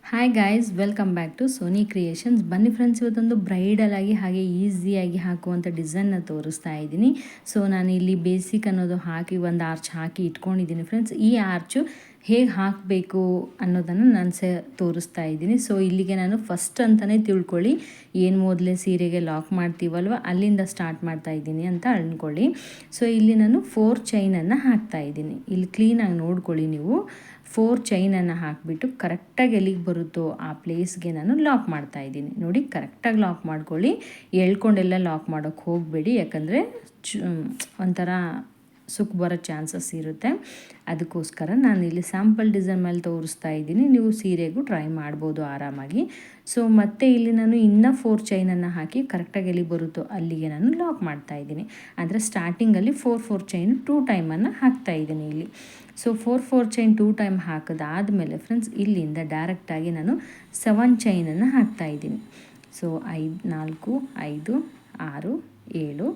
Hi guys, welcome back to Soni creations. ಬನ್ನಿ friends, ಇವತ್ತೊಂದು bridal ಆಗಿ ಹಾಗೆ ಈಸಿಯಾಗಿ ಹಾಕುವಂಥ ಡಿಸೈನ್ನ ತೋರಿಸ್ತಾ ಇದ್ದೀನಿ. ಸೊ ನಾನು ಇಲ್ಲಿ ಬೇಸಿಕ್ ಅನ್ನೋದು ಹಾಕಿ ಒಂದು ಆರ್ಚ್ ಹಾಕಿ ಇಟ್ಕೊಂಡಿದ್ದೀನಿ ಫ್ರೆಂಡ್ಸ್. ಈ ಆರ್ಚು ಹೇಗೆ ಹಾಕಬೇಕು ಅನ್ನೋದನ್ನು ನಾನು ತೋರಿಸ್ತಾ ಇದ್ದೀನಿ. ಸೊ ಇಲ್ಲಿಗೆ ನಾನು ಫಸ್ಟ್ ಅಂತಲೇ ತಿಳ್ಕೊಳ್ಳಿ, ಏನು ಮೊದಲೇ ಸೀರೆಗೆ ಲಾಕ್ ಮಾಡ್ತೀವಲ್ವ ಅಲ್ಲಿಂದ ಸ್ಟಾರ್ಟ್ ಮಾಡ್ತಾ ಇದ್ದೀನಿ ಅಂತ ಅಂದ್ಕೊಳ್ಳಿ. ಸೊ ಇಲ್ಲಿ ನಾನು 4 ಚೈನನ್ನು ಹಾಕ್ತಾ ಇದ್ದೀನಿ. ಇಲ್ಲಿ ಕ್ಲೀನಾಗಿ ನೋಡ್ಕೊಳ್ಳಿ ನೀವು. 4 ಚೈನನ್ನು ಹಾಕಿಬಿಟ್ಟು ಕರೆಕ್ಟಾಗಿ ಎಲ್ಲಿಗೆ ಬರುತ್ತೋ ಆ ಪ್ಲೇಸ್ಗೆ ನಾನು ಲಾಕ್ ಮಾಡ್ತಾ ಇದ್ದೀನಿ. ನೋಡಿ, ಕರೆಕ್ಟಾಗಿ ಲಾಕ್ ಮಾಡ್ಕೊಳ್ಳಿ. ಎಳ್ಕೊಂಡೆಲ್ಲ ಲಾಕ್ ಮಾಡೋಕ್ಕೆ ಹೋಗಬೇಡಿ, ಯಾಕಂದರೆ ಒಂಥರ ಸುಕ್ ಬರೋ ಚಾನ್ಸಸ್ ಇರುತ್ತೆ. ಅದಕ್ಕೋಸ್ಕರ ನಾನು ಇಲ್ಲಿ ಸ್ಯಾಂಪಲ್ ಡಿಸೈನ್ ಮೇಲೆ ತೋರಿಸ್ತಾ ಇದ್ದೀನಿ. ನೀವು ಸೀರೆಗೂ ಟ್ರೈ ಮಾಡ್ಬೋದು ಆರಾಮಾಗಿ. ಸೊ ಮತ್ತೆ ಇಲ್ಲಿ ನಾನು ಇನ್ನೂ 4 ಚೈನನ್ನು ಹಾಕಿ ಕರೆಕ್ಟಾಗಿ ಎಲ್ಲಿ ಬರುತ್ತೋ ಅಲ್ಲಿಗೆ ನಾನು ಲಾಕ್ ಮಾಡ್ತಾ ಇದ್ದೀನಿ. ಅಂದರೆ ಸ್ಟಾರ್ಟಿಂಗಲ್ಲಿ 4 ಚೈನ್ 2 ಟೈಮನ್ನು ಹಾಕ್ತಾ ಇದ್ದೀನಿ ಇಲ್ಲಿ. ಸೊ 4 ಚೈನ್ 2 ಟೈಮ್ ಹಾಕಿದಾದಮೇಲೆ ಫ್ರೆಂಡ್ಸ್, ಇಲ್ಲಿಂದ ಡೈರೆಕ್ಟಾಗಿ ನಾನು 7 ಚೈನನ್ನು ಹಾಕ್ತಾ ಇದ್ದೀನಿ. ಸೊ 4 5 6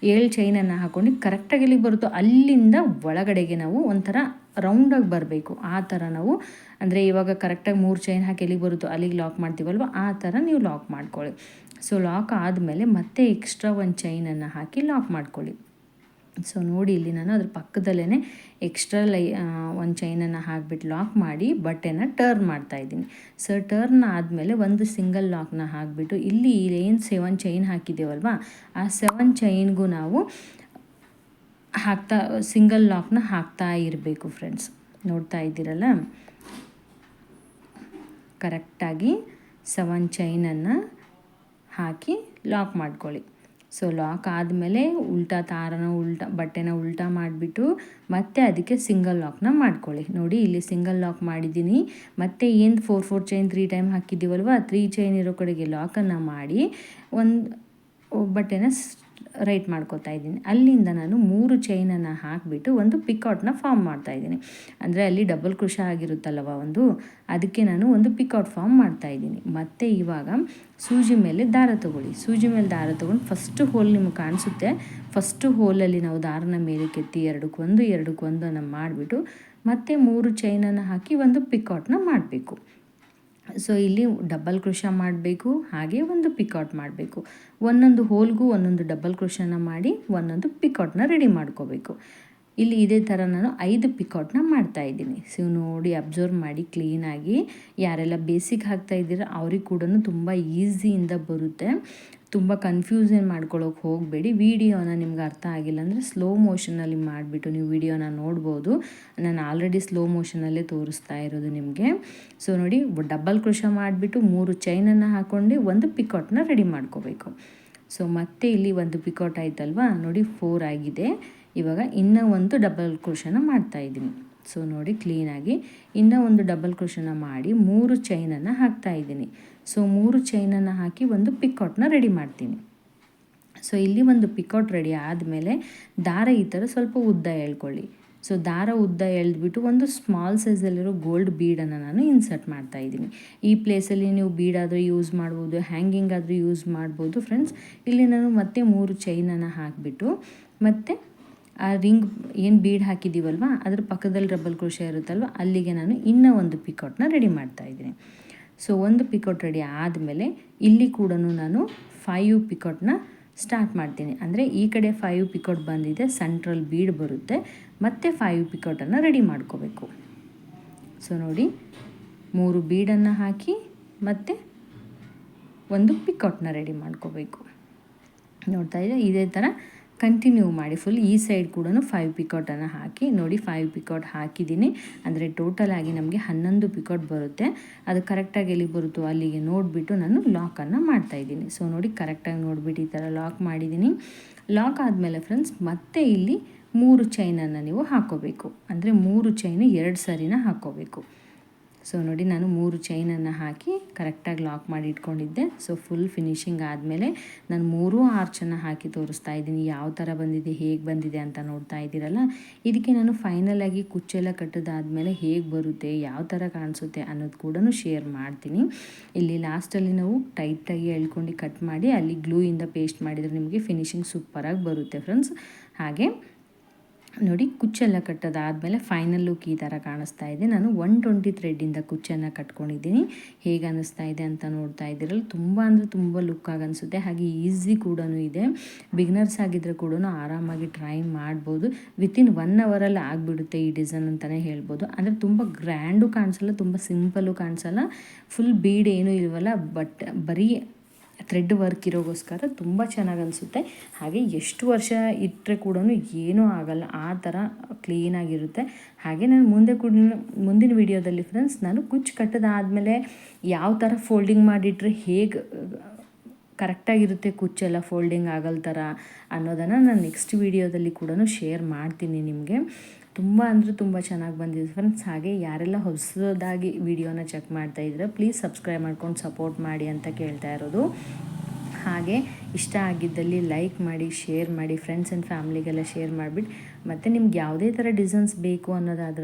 7 ಚೈನನ್ನು ಹಾಕ್ಕೊಂಡು ಕರೆಕ್ಟಾಗಿ ಎಲ್ಲಿಗೆ ಬರುತ್ತೋ ಅಲ್ಲಿಂದ ಒಳಗಡೆಗೆ ನಾವು ಒಂಥರ ರೌಂಡಾಗಿ ಬರಬೇಕು. ಆ ಥರ ನಾವು, ಅಂದರೆ ಇವಾಗ ಕರೆಕ್ಟಾಗಿ 3 ಚೈನ್ ಹಾಕಿ ಎಲ್ಲಿಗೆ ಬರುತ್ತೋ ಅಲ್ಲಿಗೆ ಲಾಕ್ ಮಾಡ್ತೀವಲ್ವ, ಆ ಥರ ನೀವು ಲಾಕ್ ಮಾಡ್ಕೊಳ್ಳಿ. ಸೊ ಲಾಕ್ ಆದಮೇಲೆ ಮತ್ತೆ ಎಕ್ಸ್ಟ್ರಾ 1 ಚೈನನ್ನು ಹಾಕಿ ಲಾಕ್ ಮಾಡ್ಕೊಳ್ಳಿ. ಸೊ ನೋಡಿ, ಇಲ್ಲಿ ನಾನು ಅದ್ರ ಪಕ್ಕದಲ್ಲೇ ಎಕ್ಸ್ಟ್ರಾ 1 ಚೈನನ್ನು ಹಾಕಿಬಿಟ್ಟು ಲಾಕ್ ಮಾಡಿ ಬಟ್ಟೆನ ಟರ್ನ್ ಮಾಡ್ತಾಯಿದ್ದೀನಿ. ಸೊ ಟರ್ನ್ ಆದಮೇಲೆ ಒಂದು ಸಿಂಗಲ್ ಲಾಕ್ನ ಹಾಕಿಬಿಟ್ಟು ಇಲ್ಲಿ ಏನು 7 ಚೈನ್ ಹಾಕಿದ್ದೇವಲ್ವ, ಆ 7 ಚೈನ್ಗೂ ನಾವು ಸಿಂಗಲ್ ಲಾಕ್ನ ಹಾಕ್ತಾ ಇರಬೇಕು ಫ್ರೆಂಡ್ಸ್. ನೋಡ್ತಾ ಇದ್ದೀರಲ್ಲ, ಕರೆಕ್ಟಾಗಿ 7 ಚೈನನ್ನು ಹಾಕಿ ಲಾಕ್ ಮಾಡ್ಕೊಳ್ಳಿ. ಸೊ ಲಾಕ್ ಆದಮೇಲೆ ಬಟ್ಟೆನ ಉಲ್ಟಾ ಮಾಡಿಬಿಟ್ಟು ಮತ್ತೆ ಅದಕ್ಕೆ ಸಿಂಗಲ್ ಲಾಕ್ನ ಮಾಡ್ಕೊಳ್ಳಿ. ನೋಡಿ, ಇಲ್ಲಿ ಸಿಂಗಲ್ ಲಾಕ್ ಮಾಡಿದ್ದೀನಿ. ಮತ್ತು ಏನು 4 ಚೈನ್ 3 ಟೈಮ್ ಹಾಕಿದ್ದೀವಲ್ವ, 3 ಚೈನ್ ಇರೋ ಕಡೆಗೆ ಲಾಕನ್ನು ಮಾಡಿ ಬಟ್ಟೆನ ರೈಟ್ ಮಾಡ್ಕೋತಾ ಇದ್ದೀನಿ. ಅಲ್ಲಿಂದ ನಾನು 3 ಚೈನನ್ನು ಹಾಕಿಬಿಟ್ಟು ಒಂದು ಪಿಕಾಟ್ನ ಫಾರ್ಮ್ ಮಾಡ್ತಾಯಿದ್ದೀನಿ. ಅಂದರೆ ಅಲ್ಲಿ ಡಬಲ್ ಕ್ರೋಶ ಆಗಿರುತ್ತಲ್ಲವ ಅದಕ್ಕೆ ನಾನು ಒಂದು ಪಿಕಾಟ್ ಫಾರ್ಮ್ ಮಾಡ್ತಾಯಿದ್ದೀನಿ. ಮತ್ತು ಇವಾಗ ಸೂಜಿ ಮೇಲೆ ದಾರ ತೊಗೊಳ್ಳಿ. ಸೂಜಿ ಮೇಲೆ ದಾರ ತೊಗೊಂಡು ಫಸ್ಟು ಹೋಲ್ ನಿಮ್ಗೆ ಕಾಣಿಸುತ್ತೆ. ಫಸ್ಟು ಹೋಲಲ್ಲಿ ನಾವು ದಾರನ ಮೇಲೆ ಕೆತ್ತಿ ಎರಡಕ್ಕೊಂದು ಮಾಡಿಬಿಟ್ಟು ಮತ್ತೆ 3 ಚೈನನ್ನು ಹಾಕಿ ಒಂದು ಪಿಕಾಟ್ನ ಮಾಡಬೇಕು. ಸೊ ಇಲ್ಲಿ ಡಬಲ್ ಕ್ರೋಶ ಮಾಡಬೇಕು, ಹಾಗೆ ಒಂದು ಪಿಕಾಟ್ ಮಾಡಬೇಕು. ಒಂದೊಂದು ಹೋಲ್ಗೂ ಒಂದೊಂದು ಡಬಲ್ ಕ್ರೋಶನ ಮಾಡಿ ಒಂದೊಂದು ಪಿಕಾಟ್ನ ರೆಡಿ ಮಾಡ್ಕೋಬೇಕು. ಇಲ್ಲಿ ಇದೇ ಥರ ನಾನು 5 ಪಿಕಾಟ್ನ ಮಾಡ್ತಾಯಿದ್ದೀನಿ. ಸೊ ನೋಡಿ, ಅಬ್ಸರ್ವ್ ಮಾಡಿ ಕ್ಲೀನಾಗಿ. ಯಾರೆಲ್ಲ ಬೇಸಿಕ್ ಹಾಕ್ತಾಯಿದ್ದೀರ ಅವ್ರಿಗೆ ಕೂಡ ತುಂಬ ಈಸಿಯಿಂದ ಬರುತ್ತೆ. ತುಂಬ ಕನ್ಫ್ಯೂಷನ್ ಮಾಡ್ಕೊಳ್ಳೋಕೆ ಹೋಗಬೇಡಿ. ವಿಡಿಯೋನ ನಿಮ್ಗೆ ಅರ್ಥ ಆಗಿಲ್ಲ ಅಂದರೆ ಸ್ಲೋ ಮೋಷನಲ್ಲಿ ಮಾಡಿಬಿಟ್ಟು ನೀವು ವಿಡಿಯೋನ ನೋಡ್ಬೋದು. ನಾನು ಆಲ್ರೆಡಿ ಸ್ಲೋ ಮೋಷನಲ್ಲೇ ತೋರಿಸ್ತಾ ಇರೋದು ನಿಮಗೆ. ಸೊ ನೋಡಿ, ಡಬಲ್ ಕ್ರೋಶ ಮಾಡಿಬಿಟ್ಟು 3 ಚೈನನ್ನು ಹಾಕ್ಕೊಂಡು ಒಂದು ಪಿಕಾಟ್ನ ರೆಡಿ ಮಾಡ್ಕೋಬೇಕು. ಸೊ ಮತ್ತೆ ಇಲ್ಲಿ ಒಂದು ಪಿಕಾಟ್ ಆಯ್ತಲ್ವಾ, ನೋಡಿ 4 ಆಗಿದೆ. ಇವಾಗ ಇನ್ನೂ ಒಂದು ಡಬಲ್ ಕ್ರೋಶನ ಮಾಡ್ತಾಯಿದ್ದೀನಿ. ಸೊ ನೋಡಿ ಕ್ಲೀನಾಗಿ ಇನ್ನೂ ಒಂದು ಡಬಲ್ ಕ್ರೋಶನ ಮಾಡಿ 3 ಚೈನನ್ನು ಹಾಕ್ತಾಯಿದ್ದೀನಿ. ಸೊ 3 ಚೈನನ್ನು ಹಾಕಿ ಒಂದು ಪಿಕಾಟ್ನ ರೆಡಿ ಮಾಡ್ತೀನಿ. ಸೊ ಇಲ್ಲಿ ಒಂದು ಪಿಕಾಟ್ ರೆಡಿ ಆದಮೇಲೆ ದಾರ ಈ ಥರ ಸ್ವಲ್ಪ ಉದ್ದ ಎಳ್ಕೊಳ್ಳಿ. ಸೊ ದಾರ ಉದ್ದ ಎಳೆದ್ಬಿಟ್ಟು ಒಂದು ಸ್ಮಾಲ್ ಸೈಜಲ್ಲಿರೋ ಗೋಲ್ಡ್ ಬೀಡನ್ನು ನಾನು ಇನ್ಸರ್ಟ್ ಮಾಡ್ತಾಯಿದ್ದೀನಿ. ಈ ಪ್ಲೇಸಲ್ಲಿ ನೀವು ಬೀಡಾದರೂ ಯೂಸ್ ಮಾಡ್ಬೋದು, ಹ್ಯಾಂಗಿಂಗ್ ಆದರೂ ಯೂಸ್ ಮಾಡ್ಬೋದು ಫ್ರೆಂಡ್ಸ್. ಇಲ್ಲಿ ನಾನು ಮತ್ತೆ 3 ಚೈನನ್ನು ಹಾಕಿಬಿಟ್ಟು ಮತ್ತು ಆ ರಿಂಗ್ ಏನು ಬೀಡ್ ಹಾಕಿದ್ದೀವಲ್ವ ಅದ್ರ ಪಕ್ಕದಲ್ಲಿ ಡಬಲ್ ಕ್ರೋಶ ಇರುತ್ತಲ್ವ ಅಲ್ಲಿಗೆ ನಾನು ಇನ್ನೂ ಒಂದು ಪಿಕಾಟ್ನ ರೆಡಿ ಮಾಡ್ತಾಯಿದ್ದೀನಿ. ಸೊ ಒಂದು ಪಿಕಾಟ್ ರೆಡಿ ಆದಮೇಲೆ ಇಲ್ಲಿ ಕೂಡ ನಾನು 5 ಪಿಕಾಟ್ನ ಸ್ಟಾರ್ಟ್ ಮಾಡ್ತೀನಿ. ಅಂದರೆ ಈ ಕಡೆ 5 ಪಿಕಾಟ್ ಬಂದಿದೆ, ಸೆಂಟ್ರಲ್ ಬೀಡ್ ಬರುತ್ತೆ, ಮತ್ತು 5 ಪಿಕಾಟನ್ನು ರೆಡಿ ಮಾಡ್ಕೋಬೇಕು. ಸೊ ನೋಡಿ, 3 ಬೀಡನ್ನು ಹಾಕಿ ಮತ್ತು ಒಂದು ಪಿಕಾಟ್ನ ರೆಡಿ ಮಾಡ್ಕೋಬೇಕು. ನೋಡ್ತಾ ಇದೆ, ಇದೇ ಥರ ಕಂಟಿನ್ಯೂ ಮಾಡಿ ಫುಲ್. ಈ ಸೈಡ್ ಕೂಡ 5 ಪಿಕಾಟನ್ನು ಹಾಕಿ ನೋಡಿ, 5 ಪಿಕಾಟ್ ಹಾಕಿದ್ದೀನಿ. ಅಂದರೆ ಟೋಟಲಾಗಿ ನಮಗೆ 11 ಪಿಕಾಟ್ ಬರುತ್ತೆ. ಅದು ಕರೆಕ್ಟಾಗಿ ಎಲ್ಲಿಗೆ ಬರುತ್ತೋ ಅಲ್ಲಿಗೆ ನೋಡಿಬಿಟ್ಟು ನಾನು ಲಾಕನ್ನು ಮಾಡ್ತಾಯಿದ್ದೀನಿ. ಸೊ ನೋಡಿ, ಕರೆಕ್ಟಾಗಿ ನೋಡಿಬಿಟ್ಟು ಈ ಥರ ಲಾಕ್ ಮಾಡಿದ್ದೀನಿ. ಲಾಕ್ ಆದಮೇಲೆ ಫ್ರೆಂಡ್ಸ್, ಮತ್ತೆ ಇಲ್ಲಿ 3 ಚೈನನ್ನು ನೀವು ಹಾಕ್ಕೋಬೇಕು. ಅಂದರೆ 3 ಚೈನು 2 ಸರಿನ ಹಾಕ್ಕೋಬೇಕು. ಸೊ ನೋಡಿ, ನಾನು 3 ಚೈನನ್ನು ಹಾಕಿ ಕರೆಕ್ಟಾಗಿ ಲಾಕ್ ಮಾಡಿ ಇಟ್ಕೊಂಡಿದ್ದೆ. ಸೊ ಫುಲ್ ಫಿನಿಶಿಂಗ್ ಆದಮೇಲೆ ನಾನು 3 ಆರ್ಚನ್ನು ಹಾಕಿ ತೋರಿಸ್ತಾ ಇದ್ದೀನಿ. ಯಾವ ಥರ ಬಂದಿದೆ, ಹೇಗೆ ಬಂದಿದೆ ಅಂತ ನೋಡ್ತಾ ಇದ್ದೀರಲ್ಲ. ಇದಕ್ಕೆ ನಾನು ಫೈನಲಾಗಿ ಕುಚ್ಚೆಲ್ಲ ಕಟ್ಟೋದಾದಮೇಲೆ ಹೇಗೆ ಬರುತ್ತೆ, ಯಾವ ಥರ ಕಾಣಿಸುತ್ತೆ ಅನ್ನೋದು ಕೂಡ ಶೇರ್ ಮಾಡ್ತೀನಿ. ಇಲ್ಲಿ ಲಾಸ್ಟಲ್ಲಿ ನಾವು ಟೈಟಾಗಿ ಎಳ್ಕೊಂಡು ಕಟ್ ಮಾಡಿ ಅಲ್ಲಿ ಗ್ಲೂಯಿಂದ ಪೇಸ್ಟ್ ಮಾಡಿದರೆ ನಿಮಗೆ ಫಿನಿಶಿಂಗ್ ಸೂಪರಾಗಿ ಬರುತ್ತೆ ಫ್ರೆಂಡ್ಸ್. ಹಾಗೆ ನೋಡಿ ಕುಚ್ಚೆಲ್ಲ ಕಟ್ಟೋದಾದಮೇಲೆ ಫೈನಲ್ ಲುಕ್ ಈ ಥರ ಕಾಣಿಸ್ತಾ ಇದೆ. ನಾನು 120 ಥ್ರೆಡ್ಡಿಂದ ಕುಚ್ಚನ್ನು ಕಟ್ಕೊಂಡಿದ್ದೀನಿ. ಹೇಗೆ ಅನ್ನಿಸ್ತಾ ಇದೆ ಅಂತ ನೋಡ್ತಾ ಇದ್ದೀರಲ್ಲ, ತುಂಬ ಅಂದರೆ ತುಂಬ ಲುಕ್ಕಾಗಿ ಅನಿಸುತ್ತೆ. ಹಾಗೆ ಈಸಿ ಕೂಡ ಇದೆ. ಬಿಗ್ನರ್ಸ್ ಆಗಿದ್ದರೆ ಕೂಡ ಆರಾಮಾಗಿ ಟ್ರೈ ಮಾಡ್ಬೋದು. ವಿತಿನ್ 1 ಅವರಲ್ಲಿ ಆಗಿಬಿಡುತ್ತೆ ಈ ಡಿಸೈನ್ ಅಂತಲೇ ಹೇಳ್ಬೋದು. ಅಂದರೆ ತುಂಬ ಗ್ರ್ಯಾಂಡು ಕಾಣಿಸಲ್ಲ, ತುಂಬ ಸಿಂಪಲ್ಲು ಕಾಣಿಸಲ್ಲ, ಫುಲ್ ಬೀಡ್ ಏನೂ ಇಲ್ವಲ್ಲ, ಬಟ್ ಬರೀ ಥ್ರೆಡ್ ವರ್ಕ್ ಇರೋಗೋಸ್ಕರ ತುಂಬ ಚೆನ್ನಾಗಿ ಅನಿಸುತ್ತೆ. ಹಾಗೆ ಎಷ್ಟು ವರ್ಷ ಇಟ್ಟರೆ ಕೂಡ ಏನೂ ಆಗಲ್ಲ, ಆ ಥರ ಕ್ಲೀನಾಗಿರುತ್ತೆ. ಹಾಗೆ ನಾನು ಮುಂದಿನ ವಿಡಿಯೋದಲ್ಲಿ ಫ್ರೆಂಡ್ಸ್ ನಾನು ಕುಚ್ಚು ಕಟ್ಟೋದಾದಮೇಲೆ ಯಾವ ಥರ ಫೋಲ್ಡಿಂಗ್ ಮಾಡಿಟ್ರೆ ಹೇಗೆ ಕರೆಕ್ಟಾಗಿರುತ್ತೆ ಕುಚ್ಚೆಲ್ಲ ಫೋಲ್ಡಿಂಗ್ ಆಗಲ್ ಥರ ಅನ್ನೋದನ್ನು ನಾನು ನೆಕ್ಸ್ಟ್ ವಿಡಿಯೋದಲ್ಲಿ ಕೂಡ ಶೇರ್ ಮಾಡ್ತೀನಿ ನಿಮಗೆ. ತುಂಬ ಅಂದರೆ ತುಂಬ ಚೆನ್ನಾಗಿ ಬಂದಿದೆ ಫ್ರೆಂಡ್ಸ್. ಹಾಗೆ ಯಾರೆಲ್ಲ ಹೊಸದಾಗಿ ವಿಡಿಯೋನ ಚೆಕ್ ಮಾಡ್ತಾಯಿದ್ರೆ ಪ್ಲೀಸ್ ಸಬ್ಸ್ಕ್ರೈಬ್ ಮಾಡ್ಕೊಂಡು ಸಪೋರ್ಟ್ ಮಾಡಿ ಅಂತ ಕೇಳ್ತಾ ಇರೋದು. ಹಾಗೆ ಇಷ್ಟ ಆಗಿದ್ದಲ್ಲಿ ಲೈಕ್ ಮಾಡಿ, ಶೇರ್ ಮಾಡಿ, ಫ್ರೆಂಡ್ಸ್ ಆ್ಯಂಡ್ ಫ್ಯಾಮ್ಲಿಗೆಲ್ಲ ಶೇರ್ ಮಾಡಿಬಿಟ್ಟು, ಮತ್ತು ನಿಮ್ಗೆ ಯಾವುದೇ ಥರ ಡಿಸೈನ್ಸ್ ಬೇಕು ಅನ್ನೋದಾದ್ರೂ